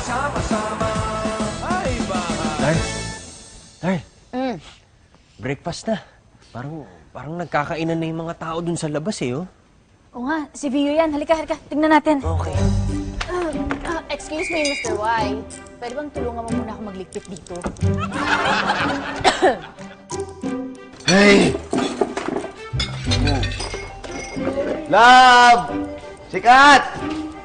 Sama-sama ay bahay. Darl, breakfast na. Parang nagkakainan na yung mga tao dun sa labas eh, oh. Oo nga, si Vio yan. Halika, tingnan natin. Okay. Excuse me, Mr. Y. Pwede bang tulungan mo muna ako magligpit dito? Hey! Love! Sikat!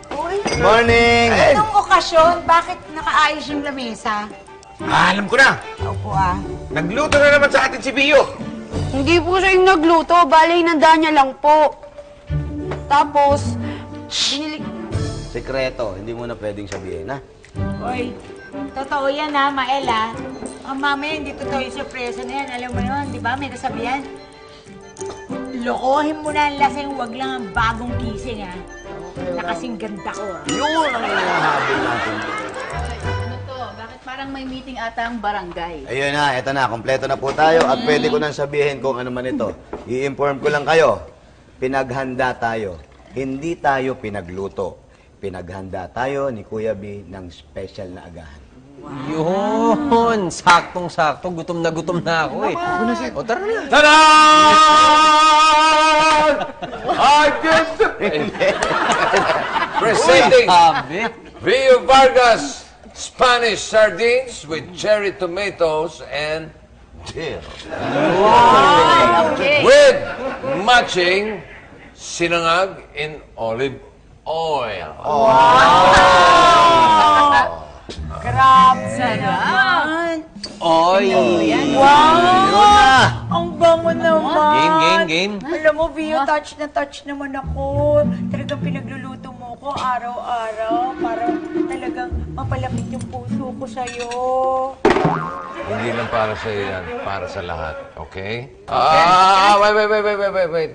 Good morning! Anong okasyon? Bakit nakaayos yung lamesa? Alam ko na! Opo ah. Nagluto na naman sa atin si Bio! Hindi po siya yung nagluto. Bale, inanda niya lang po. Tapos, binili... Sekreto, hindi mo na pwedeng sabihin, ha? Hoy, totoo yan ha, Mael ha. Ang mamaya, hindi totoo yung surpresa na yan. Alam mo yun, di ba? May kasabihan. Lokohin mo na ang lasing, wag lang ang bagong gising ha. Nakasing ganda ko ha. Yun ang hinahabol natin. Ano to? Bakit parang may meeting ata ang barangay? Ayun na, eto na. Kompleto na po tayo at pwede ko nang sabihin kung ano man ito. I-inform ko lang kayo. Pinaghanda tayo. Hindi tayo pinagluto. Pinaghanda tayo ni Kuya B ng special na agahan. Yun! Saktong-sakto. Gutom na ako eh. O, tara na. Tadaan! I give the... Presenting Sabi. Bio Vargas Spanish sardines with cherry tomatoes and dill. With matching sinangag in olive oil. Grabe naman. Oy! Wow! Ang bango naman. Game. Alam mo, Vio, touch na touch naman ako. Talagang pinagluluto mo ko araw-araw para talagang mapalapit yung puso ko sa'yo. Hindi lang para sa yan, para sa lahat. Okay?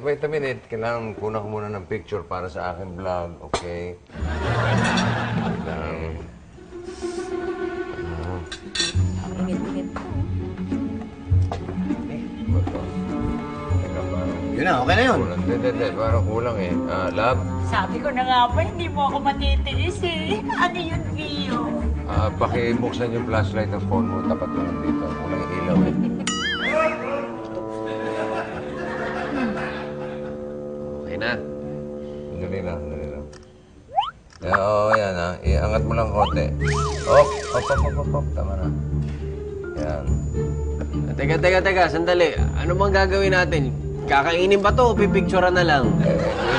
Wait a minute. Kailangan kunan ko muna ng picture para sa aking vlog. Okay? Ingit-ingit. Yun na, okay na yun. Hindi. Parang kulang eh. Love, Sabi ko na nga ba, hindi mo ako matitiis eh. Ano yun, Vio? pakibuksan yung flashlight ng phone mo. Tapat mo lang dito. Walang ilaw eh. Okay na. Dali lang. Yan ha. Iangat mo lang konti. Op. Tama na. Yan. Teka. Sandali. Ano bang gagawin natin? Kakainin ba to o pipicturean na lang?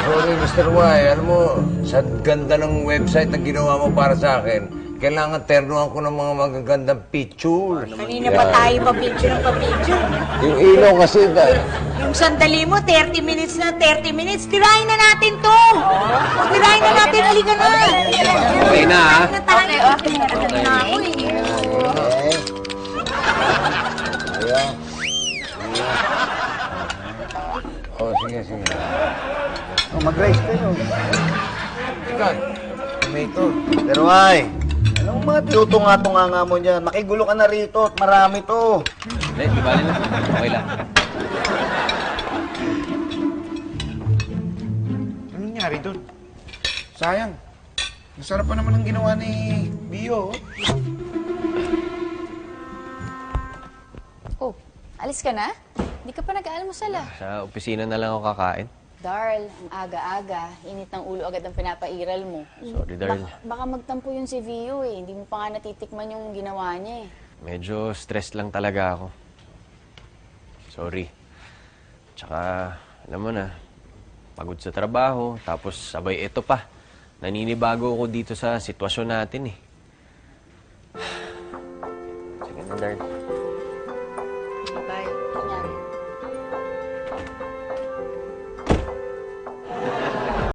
Sorry, Mr. Y. Alam mo, sa ganda ng website na ginawa mo para sa akin, kailangan ternuhan ko ng mga magagandang picture. Kanina pa tayo pa-picture ng pa-picture. Yung ilaw kasi, Yung sandali mo, 30 minutes na 30 minutes. Tirahin na natin to! Tirahin na natin, halika na! Okay na ha? Okay. Agad na ako eh. Ayan. Oh, sige. Oh, mag-rice kayo. Ikaw, tomato. Pero ay, anong mga tinutunga-tunga mo dyan? Makigulo ka na rito at marami to. Hindi, di bali na. Okay lang. Anong nangyari doon? Sayang. Masarap pa naman ang ginawa ni Bio. Oh, alis ka na? Hindi ka pa nag-aalmusal ah. Sa opisina na lang ako kakain. Darl, ang aga-aga. Init ng ulo agad ang pinapairal mo. Sorry, Darl. Baka magtampo yun si Vio eh. Hindi mo pa nga natitikman yung ginawa niya eh. Medyo stressed lang talaga ako. Sorry. Tsaka, alam mo na, pagod sa trabaho, tapos sabay ito pa. Naninibago ako dito sa sitwasyon natin eh. Sige na, Darl.